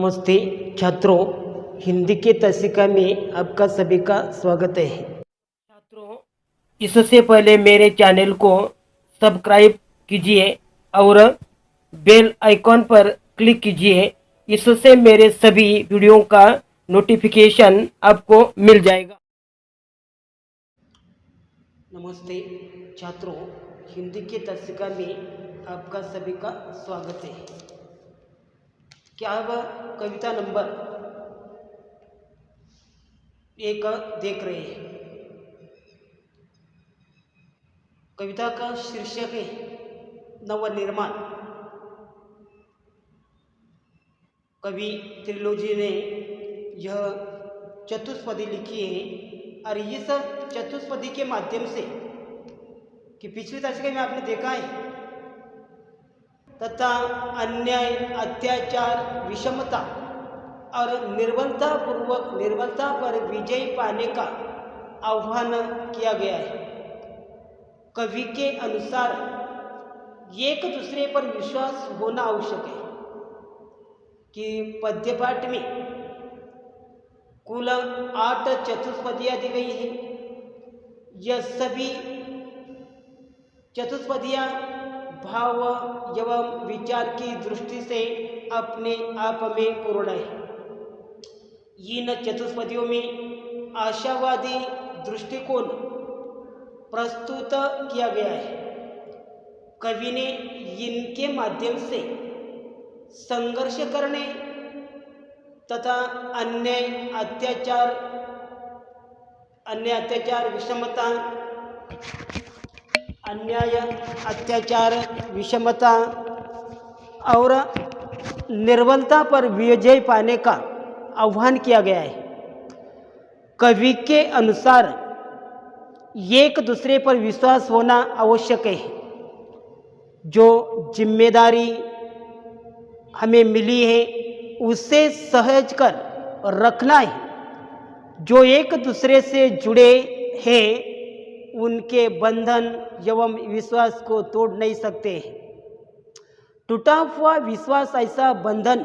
नमस्ते छात्रों, हिंदी के तसिका में आपका सभी का स्वागत है। छात्रों, इससे पहले मेरे चैनल को सब्सक्राइब कीजिए और बेल आइकॉन पर क्लिक कीजिए। इससे मेरे सभी वीडियो का नोटिफिकेशन आपको मिल जाएगा। नमस्ते छात्रों, हिंदी के तसिका में आपका सभी का स्वागत है। क्या आप कविता नंबर 1 देख रहे हैं? कविता का शीर्षक है नवनिर्माण। कवि त्रिलोजी ने यह चतुष्पदी लिखी है और इस चतुष्पदी के माध्यम से कि पिछली दशक में आपने देखा है तथा अन्याय, अत्याचार, विषमता और निर्बलता पर विजय पाने का आह्वान किया गया है। कवि के अनुसार एक दूसरे पर विश्वास होना आवश्यक है कि पद्यपाठ में कुल 8 चतुष्पदियाँ दी गई हैं। यह सभी चतुष्पदियाँ भाव एवं विचार की दृष्टि से अपने आप में पूर्ण है। इन चतुष्पदियों में आशावादी दृष्टिकोण प्रस्तुत किया गया है। कवि ने इनके माध्यम से संघर्ष करने तथा अन्याय, अत्याचार, विषमता और निर्बलता पर विजय पाने का आह्वान किया गया है। कवि के अनुसार एक दूसरे पर विश्वास होना आवश्यक है। जो जिम्मेदारी हमें मिली है उसे सहज कर रखना है। जो एक दूसरे से जुड़े हैं उनके बंधन एवं विश्वास को तोड़ नहीं सकते। टूटा हुआ विश्वास ऐसा बंधन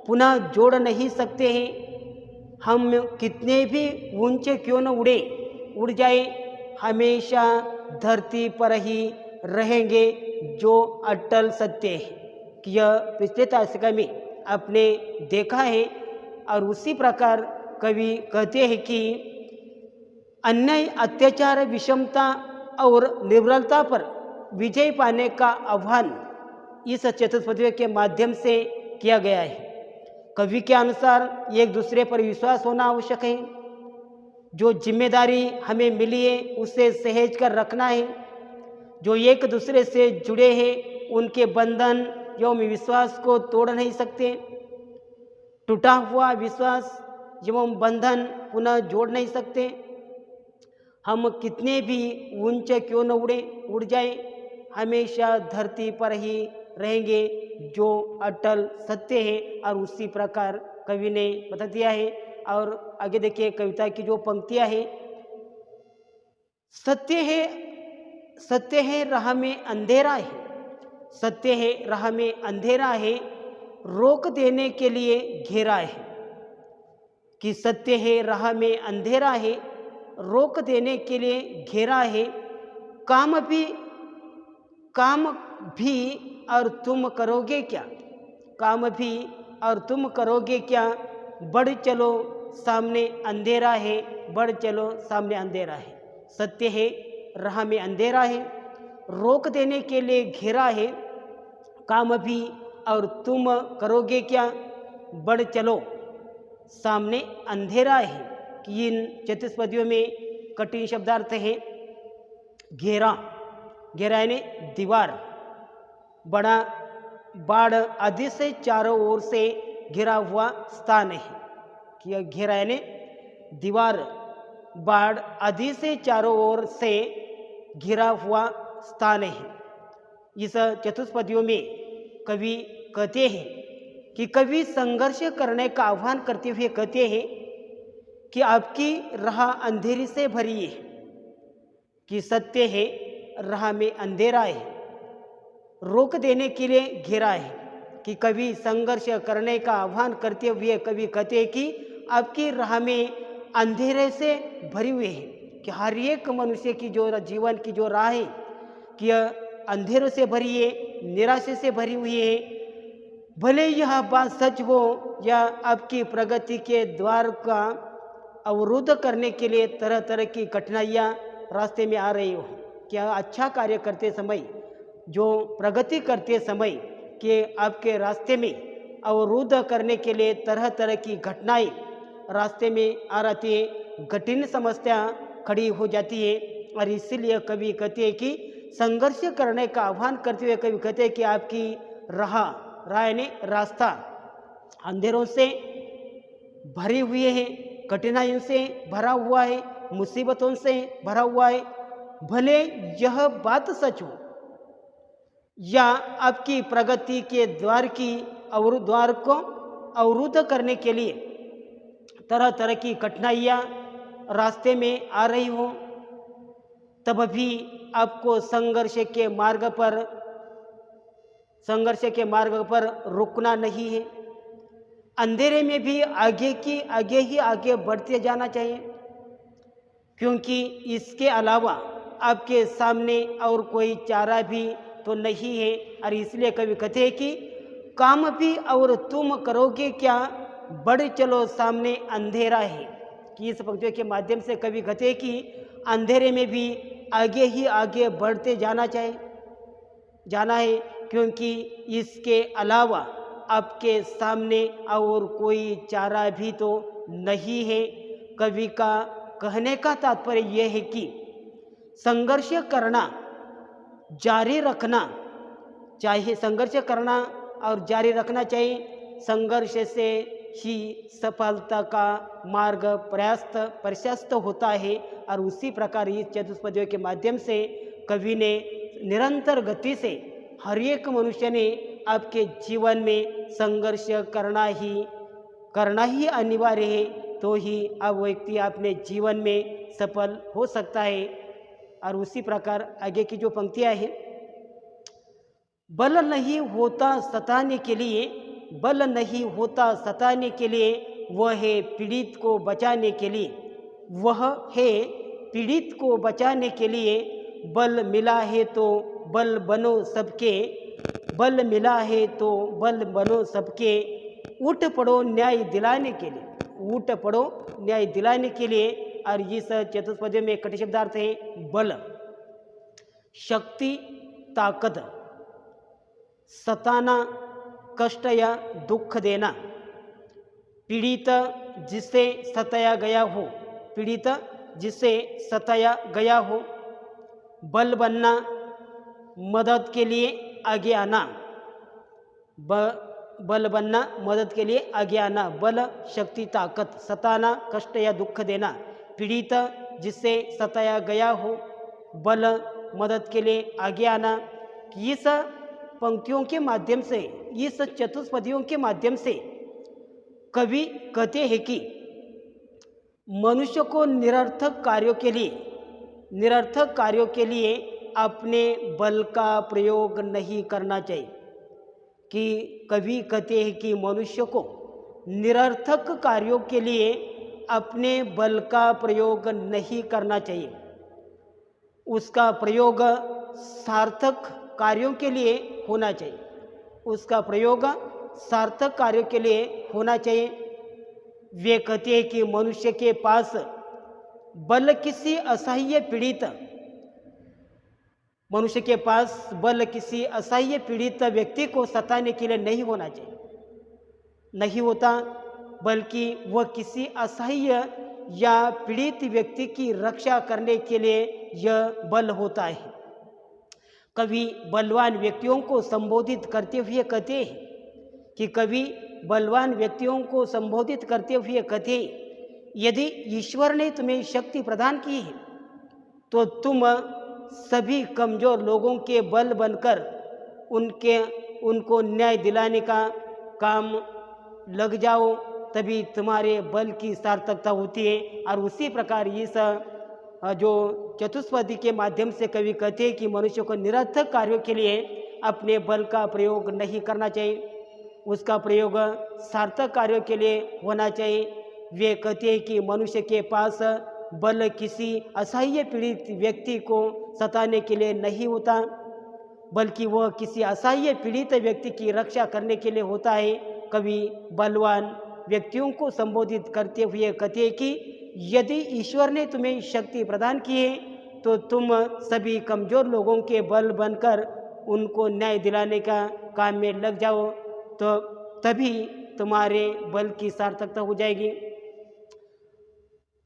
पुनः जोड़ नहीं सकते हैं। हम कितने भी ऊंचे क्यों न उड़ जाए, हमेशा धरती पर ही रहेंगे। जो अटल सत्य है कि यह पिछले तासिका में आपने देखा है। और उसी प्रकार कवि कहते हैं कि अन्याय, अत्याचार, विषमता और निर्बलता पर विजय पाने का आह्वान इस चतुष्पदी के माध्यम से किया गया है। कवि के अनुसार एक दूसरे पर विश्वास होना आवश्यक है। जो जिम्मेदारी हमें मिली है उसे सहेज कर रखना है। जो एक दूसरे से जुड़े हैं उनके बंधन एवं विश्वास को तोड़ नहीं सकते। टूटा हुआ विश्वास एवं बंधन पुनः जोड़ नहीं सकते। हम कितने भी ऊंचे क्यों न उड़ जाए, हमेशा धरती पर ही रहेंगे। जो अटल सत्य है। और उसी प्रकार कवि ने बता दिया है। और आगे देखिए कविता की जो पंक्तियां हैं। सत्य है राह में अंधेरा है, सत्य है राह में अंधेरा है, रोक देने के लिए घेरा है। कि सत्य है राह में अंधेरा है, रोक देने के लिए घेरा है। काम भी और तुम करोगे क्या, काम भी और तुम करोगे क्या, बढ़ चलो सामने अंधेरा है, बढ़ चलो सामने अंधेरा है। सत्य है राह में अंधेरा है, रोक देने के लिए घेरा है। काम भी और तुम करोगे क्या, बढ़ चलो सामने अंधेरा है। कि इन चतुष्पदियों में कठिन शब्दार्थ है। घेरा यानी दीवार, बड़ा बाढ़ आदि से चारों ओर से घिरा हुआ स्थान है। कि यह घेरा यानी दीवार, बाढ़ आदि से चारों ओर से घिरा हुआ स्थान है। इस चतुष्पदियों में कवि कहते हैं कि कवि संघर्ष करने का आह्वान करते हुए कहते हैं कि आपकी राह अंधेरी से भरी है। कि सत्य है राह में अंधेरा है, रोक देने के लिए घेरा है। कि कभी संघर्ष करने का आह्वान करते हुए कभी कहते हैं कि आपकी राह में अंधेरे से भरी हुई है, कि हर एक मनुष्य की जो जीवन की जो राह है कि अंधेरों से भरी है, निराशा से भरी हुई है। भले यह बात सच हो या आपकी प्रगति के द्वार का अवरुद्ध करने के लिए तरह तरह की कठिनाइयाँ रास्ते में आ रही हो, क्या अच्छा कार्य करते समय, जो प्रगति करते समय कि आपके रास्ते में अवरुद्ध करने के लिए तरह तरह की घटनाएं रास्ते में आ रहती है, कठिन समस्या खड़ी हो जाती है। और इसीलिए कभी कहते हैं कि संघर्ष करने का आह्वान करते हुए कभी कहते हैं कि आपकी राह यानी रास्ता अंधेरों से भरी हुई है, कठिनाइयों से भरा हुआ है, मुसीबतों से भरा हुआ है। भले यह बात सच हो या आपकी प्रगति के द्वार को अवरुद्ध करने के लिए तरह तरह की कठिनाइयाँ रास्ते में आ रही हो, तब भी आपको संघर्ष के मार्ग पर रुकना नहीं है। अंधेरे में भी आगे बढ़ते जाना चाहिए, क्योंकि इसके अलावा आपके सामने और कोई चारा भी तो नहीं है। और इसलिए कभी कहते हैं कि काम भी और तुम करोगे क्या, बढ़ चलो सामने अंधेरा है। कि इस पंक्तियों के माध्यम से कभी कहते हैं कि अंधेरे में भी आगे बढ़ते जाना है, क्योंकि इसके अलावा आपके सामने और कोई चारा भी तो नहीं है। कवि का कहने का तात्पर्य यह है कि संघर्ष करना जारी रखना चाहिए, संघर्ष करना और जारी रखना चाहिए। संघर्ष से ही सफलता का मार्ग प्रशस्त होता है। और उसी प्रकार इस चतुष्पदियों के माध्यम से कवि ने निरंतर गति से हर एक मनुष्य ने आपके जीवन में संघर्ष करना ही अनिवार्य है, तो ही अब व्यक्ति अपने जीवन में सफल हो सकता है। और उसी प्रकार आगे की जो पंक्तियाँ हैं, बल नहीं होता सताने के लिए, वह है पीड़ित को बचाने के लिए, बल मिला है तो बल बनो सबके, उठ पड़ो न्याय दिलाने के लिए। और इस चतुष्पदी में कटी शब्दार्थ है बल, शक्ति, ताकत, सताना, कष्ट या दुख देना, पीड़ित जिसे सताया गया हो, बल बनना, मदद के लिए आगे आना, बल, शक्ति, ताकत, सताना, कष्ट या दुख देना, पीड़ित जिससे सताया गया हो, बल, मदद के लिए आगे आना। इस पंक्तियों के माध्यम से, इस चतुष्पदियों के माध्यम से कवि कहते हैं कि मनुष्य को निरर्थक कार्यों के लिए अपने बल का प्रयोग नहीं करना चाहिए। कि कवि कहते हैं कि मनुष्य को निरर्थक कार्यों के लिए अपने बल का प्रयोग नहीं करना चाहिए, उसका प्रयोग सार्थक कार्यों के लिए होना चाहिए, वे कहते हैं कि मनुष्य के पास बल किसी असहाय पीड़ित व्यक्ति को सताने के लिए नहीं होता, बल्कि वह किसी असहाय या पीड़ित व्यक्ति की रक्षा करने के लिए यह बल होता है। कवि बलवान व्यक्तियों को संबोधित करते हुए कहते हैं, यदि ईश्वर ने तुम्हें शक्ति प्रदान की है तो तुम सभी कमजोर लोगों के बल बनकर उनको न्याय दिलाने का काम लग जाओ, तभी तुम्हारे बल की सार्थकता होती है। और उसी प्रकार इस जो चतुष्पदी के माध्यम से कवि कहते हैं कि मनुष्य को निरर्थक कार्यों के लिए अपने बल का प्रयोग नहीं करना चाहिए। उसका प्रयोग सार्थक कार्यों के लिए होना चाहिए। वे कहते हैं कि मनुष्य के पास बल किसी असहाय पीड़ित व्यक्ति को सताने के लिए नहीं होता, बल्कि वह किसी असहाय पीड़ित व्यक्ति की रक्षा करने के लिए होता है। कवि बलवान व्यक्तियों को संबोधित करते हुए कहते हैं कि यदि ईश्वर ने तुम्हें शक्ति प्रदान की है तो तुम सभी कमज़ोर लोगों के बल बनकर उनको न्याय दिलाने का काम में लग जाओ, तो तभी तुम्हारे बल की सार्थकता हो जाएगी।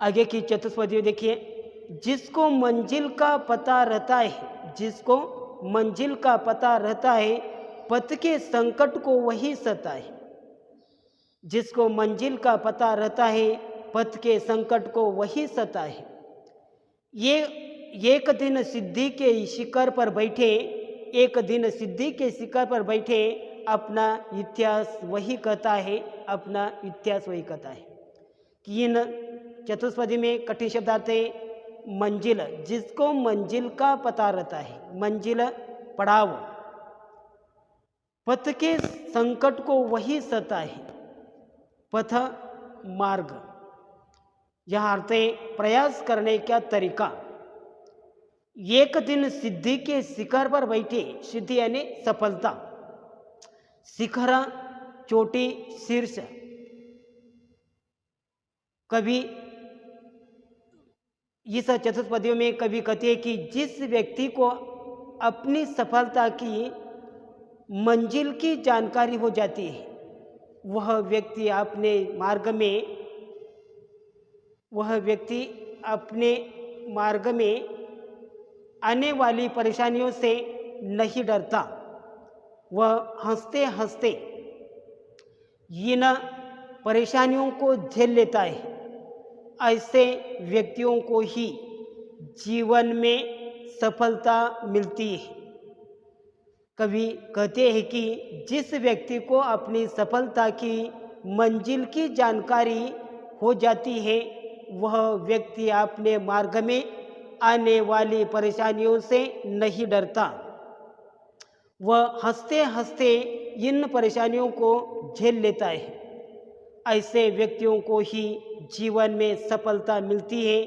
आगे की चतुष्पदी देखिए, जिसको मंजिल का पता रहता है, जिसको मंजिल का पता रहता है, पथ के संकट को वही सताए। जिसको मंजिल का पता रहता है, पथ के संकट को वही सताए। ये एक दिन सिद्धि के शिखर पर बैठे, एक दिन सिद्धि के शिखर पर बैठे, अपना इतिहास वही कहता है, अपना इतिहास वही कहता है। कि इन चतुष्पदी में कठिन शब्द आते हैं। मंजिल, जिसको मंजिल का पता रहता है, मंजिल पड़ाव, पथ के संकट को वही सताए। पथ मार्ग, यह अर्थ है प्रयास करने का तरीका। एक दिन सिद्धि के शिखर पर बैठे, सिद्धि यानी सफलता, शिखर चोटी शीर्ष। कभी इस चतुष्पदियों में कभी कहते हैं कि जिस व्यक्ति को अपनी सफलता की मंजिल की जानकारी हो जाती है, वह व्यक्ति अपने मार्ग में आने वाली परेशानियों से नहीं डरता। वह हंसते हंसते इन परेशानियों को झेल लेता है। ऐसे व्यक्तियों को ही जीवन में सफलता मिलती है। कवि कहते हैं कि जिस व्यक्ति को अपनी सफलता की मंजिल की जानकारी हो जाती है, वह व्यक्ति अपने मार्ग में आने वाली परेशानियों से नहीं डरता। वह हंसते हंसते इन परेशानियों को झेल लेता है। ऐसे व्यक्तियों को ही जीवन में सफलता मिलती है।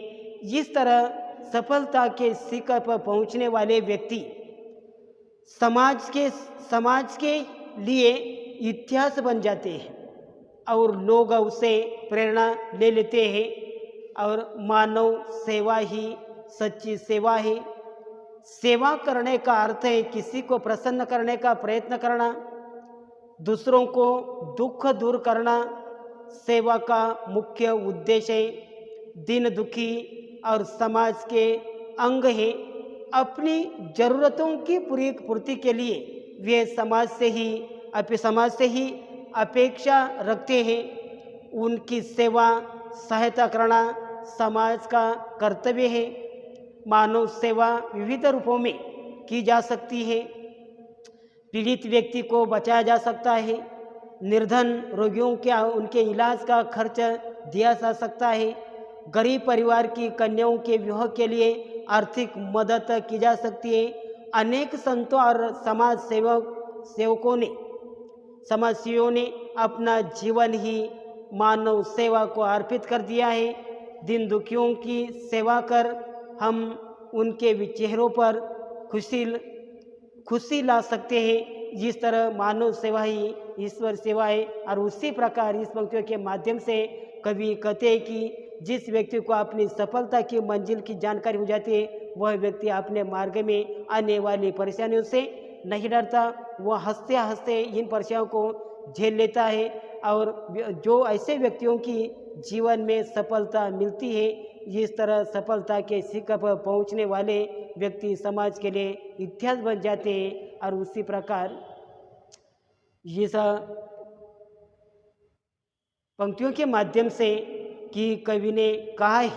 इस तरह सफलता के शिखर पर पहुंचने वाले व्यक्ति समाज के लिए इतिहास बन जाते हैं और लोग उससे प्रेरणा ले लेते हैं। और मानव सेवा ही सच्ची सेवा है। सेवा करने का अर्थ है किसी को प्रसन्न करने का प्रयत्न करना, दूसरों को दुख दूर करना सेवा का मुख्य उद्देश्य है। दीन दुखी और समाज के अंग है। अपनी ज़रूरतों की पूर्ति के लिए वे समाज से ही अपेक्षा रखते हैं। उनकी सेवा सहायता करना समाज का कर्तव्य है। मानव सेवा विविध रूपों में की जा सकती है। पीड़ित व्यक्ति को बचाया जा सकता है, निर्धन रोगियों के उनके इलाज का खर्च दिया जा सकता है, गरीब परिवार की कन्याओं के विवाह के लिए आर्थिक मदद की जा सकती है। अनेक संतों और समाज सेवकों ने अपना जीवन ही मानव सेवा को अर्पित कर दिया है। दीन दुखियों की सेवा कर हम उनके चेहरों पर खुशी ला सकते हैं। जिस तरह मानव सेवा ही ईश्वर सेवा है। और उसी प्रकार इस पंक्तियों के माध्यम से कवि कहते हैं कि जिस व्यक्ति को अपनी सफलता की मंजिल की जानकारी हो जाती है, वह व्यक्ति अपने मार्ग में आने वाली परेशानियों से नहीं डरता। वह हंसते हंसते इन परेशानियों को झेल लेता है। और जो ऐसे व्यक्तियों की जीवन में सफलता मिलती है, इस तरह सफलता के शिखर पर पहुंचने वाले व्यक्ति समाज के लिए इतिहास बन जाते हैं। और उसी प्रकार ये पंक्तियों के माध्यम से कि कवि ने कहा है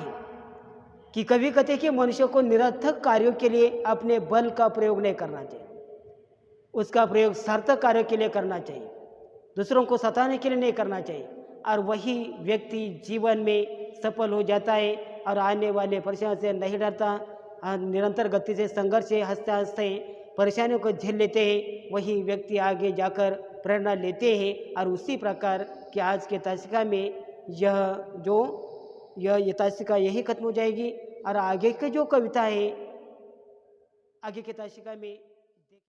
कि कवि कहते हैं कि मनुष्य को निरर्थक कार्यों के लिए अपने बल का प्रयोग नहीं करना चाहिए, उसका प्रयोग सार्थक कार्यों के लिए करना चाहिए, दूसरों को सताने के लिए नहीं करना चाहिए। और वही व्यक्ति जीवन में सफल हो जाता है और आने वाले परेशानियों से नहीं डरता। निरंतर गति से संघर्ष से हंसते हंसते परेशानियों को झेल लेते हैं। वही व्यक्ति आगे जाकर प्रेरणा लेते हैं और उसी प्रकार कि आज के तासिका में यह तासिका यही खत्म हो जाएगी और आगे की जो कविता है आगे के तासिका में